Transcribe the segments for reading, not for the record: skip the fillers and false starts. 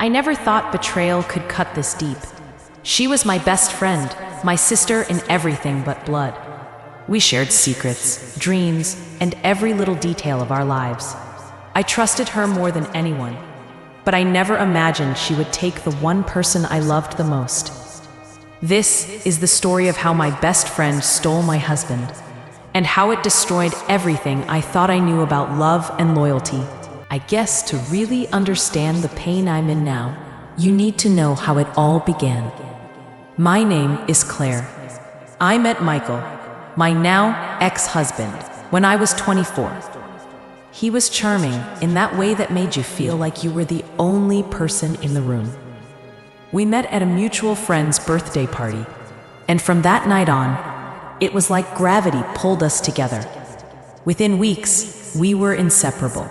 I never thought betrayal could cut this deep. She was my best friend, my sister in everything but blood. We shared secrets, dreams, and every little detail of our lives. I trusted her more than anyone, but I never imagined she would take the one person I loved the most. This is the story of how my best friend stole my husband, and how it destroyed everything I thought I knew about love and loyalty. I guess to really understand the pain I'm in now, you need to know how it all began. My name is Claire. I met Michael, my now ex-husband, when I was 24. He was charming in that way that made you feel like you were the only person in the room. We met at a mutual friend's birthday party, and from that night on, it was like gravity pulled us together. Within weeks, we were inseparable.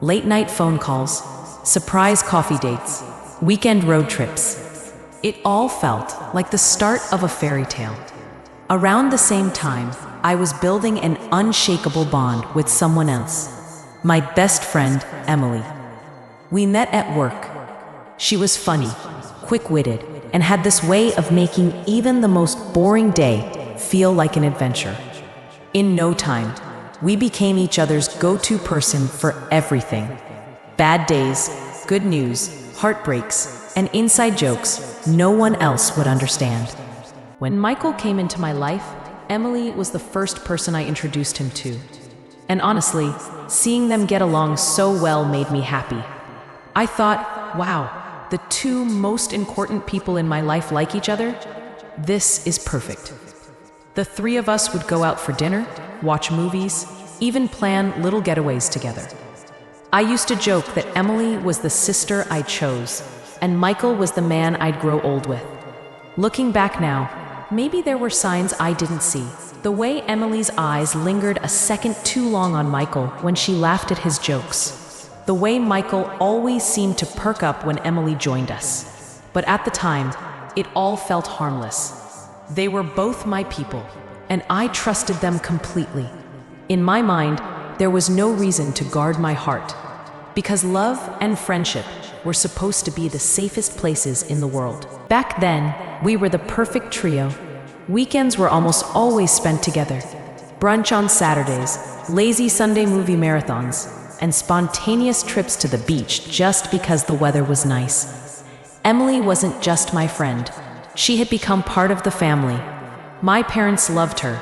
Late-night phone calls, surprise coffee dates, weekend road trips. It all felt like the start of a fairy tale. Around the same time, I was building an unshakable bond with someone else, my best friend, Emily. We met at work. She was funny, quick-witted, and had this way of making even the most boring day feel like an adventure. In no time, we became each other's go-to person for everything. Bad days, good news, heartbreaks, and inside jokes no one else would understand. When Michael came into my life, Emily was the first person I introduced him to. And honestly, seeing them get along so well made me happy. I thought, wow, the two most important people in my life like each other? This is perfect. The three of us would go out for dinner, watch movies, even plan little getaways together. I used to joke that Emily was the sister I chose, and Michael was the man I'd grow old with. Looking back now, maybe there were signs I didn't see. The way Emily's eyes lingered a second too long on Michael when she laughed at his jokes. The way Michael always seemed to perk up when Emily joined us. But at the time, it all felt harmless. They were both my people, and I trusted them completely. In my mind, there was no reason to guard my heart, because love and friendship were supposed to be the safest places in the world. Back then, we were the perfect trio. Weekends were almost always spent together. Brunch on Saturdays, lazy Sunday movie marathons, and spontaneous trips to the beach just because the weather was nice. Emily wasn't just my friend. She had become part of the family. My parents loved her.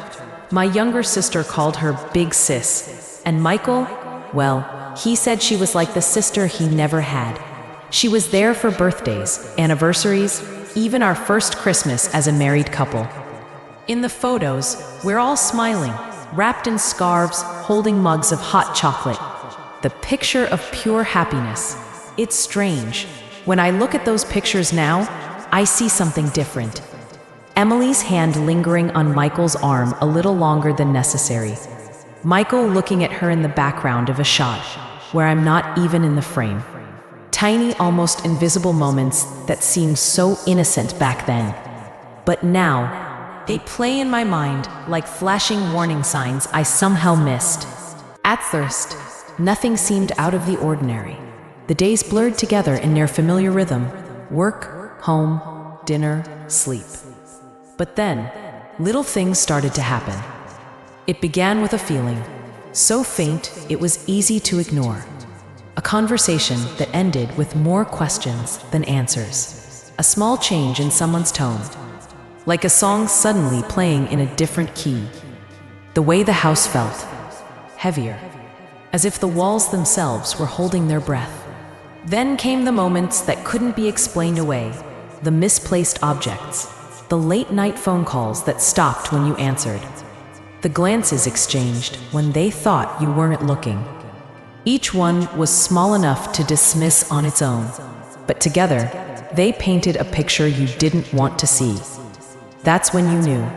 My younger sister called her Big Sis. And Michael, well, he said she was like the sister he never had. She was there for birthdays, anniversaries, even our first Christmas as a married couple. In the photos, we're all smiling, wrapped in scarves, holding mugs of hot chocolate. The picture of pure happiness. It's strange. When I look at those pictures now, I see something different. Emily's hand lingering on Michael's arm a little longer than necessary. Michael looking at her in the background of a shot, where I'm not even in the frame. Tiny, almost invisible moments that seemed so innocent back then. But now, they play in my mind like flashing warning signs I somehow missed. At first, nothing seemed out of the ordinary. The days blurred together in their familiar rhythm. Work, home, dinner, sleep. But then, little things started to happen. It began with a feeling, so faint it was easy to ignore. A conversation that ended with more questions than answers. A small change in someone's tone, like a song suddenly playing in a different key. The way the house felt, heavier, as if the walls themselves were holding their breath. Then came the moments that couldn't be explained away, the misplaced objects, the late-night phone calls that stopped when you answered, the glances exchanged when they thought you weren't looking. Each one was small enough to dismiss on its own, but together, they painted a picture you didn't want to see. That's when you knew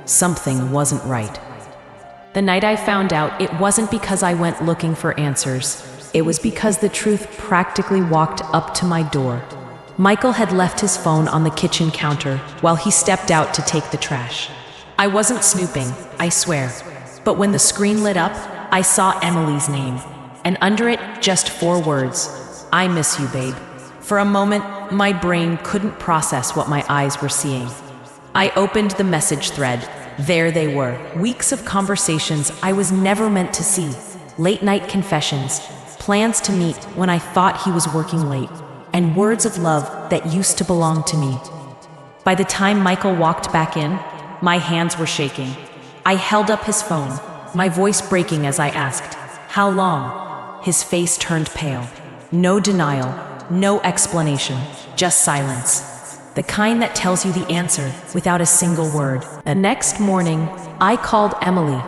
something wasn't right. The night I found out, it wasn't because I went looking for answers. It was because the truth practically walked up to my door. Michael had left his phone on the kitchen counter while he stepped out to take the trash. I wasn't snooping, I swear. But when the screen lit up, I saw Emily's name. And under it, just 4 words. I miss you, babe. For a moment, my brain couldn't process what my eyes were seeing. I opened the message thread. There they were, weeks of conversations I was never meant to see, late-night confessions, plans to meet when I thought he was working late, and words of love that used to belong to me. By the time Michael walked back in, my hands were shaking. I held up his phone, my voice breaking as I asked, "How long?" His face turned pale. No denial, no explanation, just silence. The kind that tells you the answer without a single word. The next morning, I called Emily.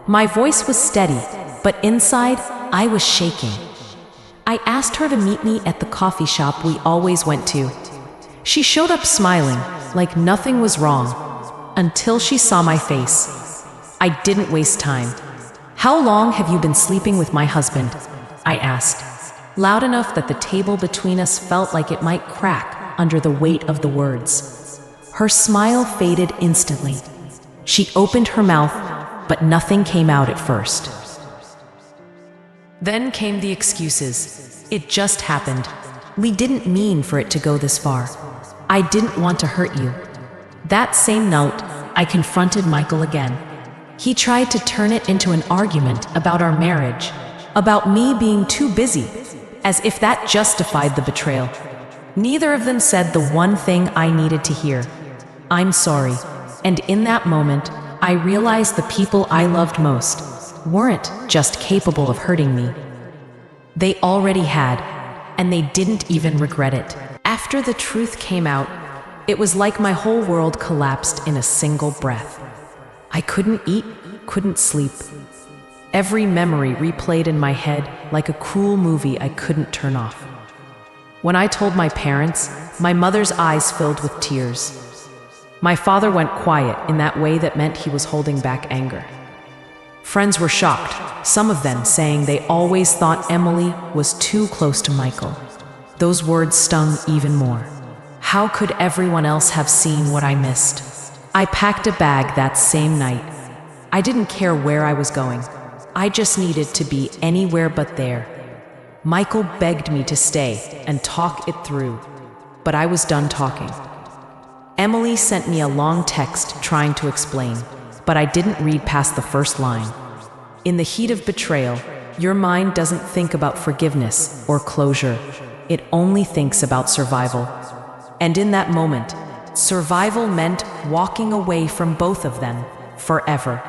My voice was steady, but inside, I was shaking. I asked her to meet me at the coffee shop we always went to. She showed up smiling, like nothing was wrong, until she saw my face. I didn't waste time. "How long have you been sleeping with my husband?" I asked, loud enough that the table between us felt like it might crack under the weight of the words. Her smile faded instantly. She opened her mouth, but nothing came out at first. Then came the excuses. It just happened. We didn't mean for it to go this far. I didn't want to hurt you. That same night, I confronted Michael again. He tried to turn it into an argument about our marriage, about me being too busy, as if that justified the betrayal. Neither of them said the one thing I needed to hear. "I'm sorry." And in that moment, I realized the people I loved most weren't just capable of hurting me. They already had, and they didn't even regret it. After the truth came out, it was like my whole world collapsed in a single breath. I couldn't eat, couldn't sleep. Every memory replayed in my head like a cruel movie I couldn't turn off. When I told my parents, my mother's eyes filled with tears. My father went quiet in that way that meant he was holding back anger. Friends were shocked, some of them saying they always thought Emily was too close to Michael. Those words stung even more. How could everyone else have seen what I missed? I packed a bag that same night. I didn't care where I was going. I just needed to be anywhere but there. Michael begged me to stay and talk it through, but I was done talking. Emily sent me a long text trying to explain, but I didn't read past the first line. In the heat of betrayal, your mind doesn't think about forgiveness or closure. It only thinks about survival. And in that moment, survival meant walking away from both of them forever.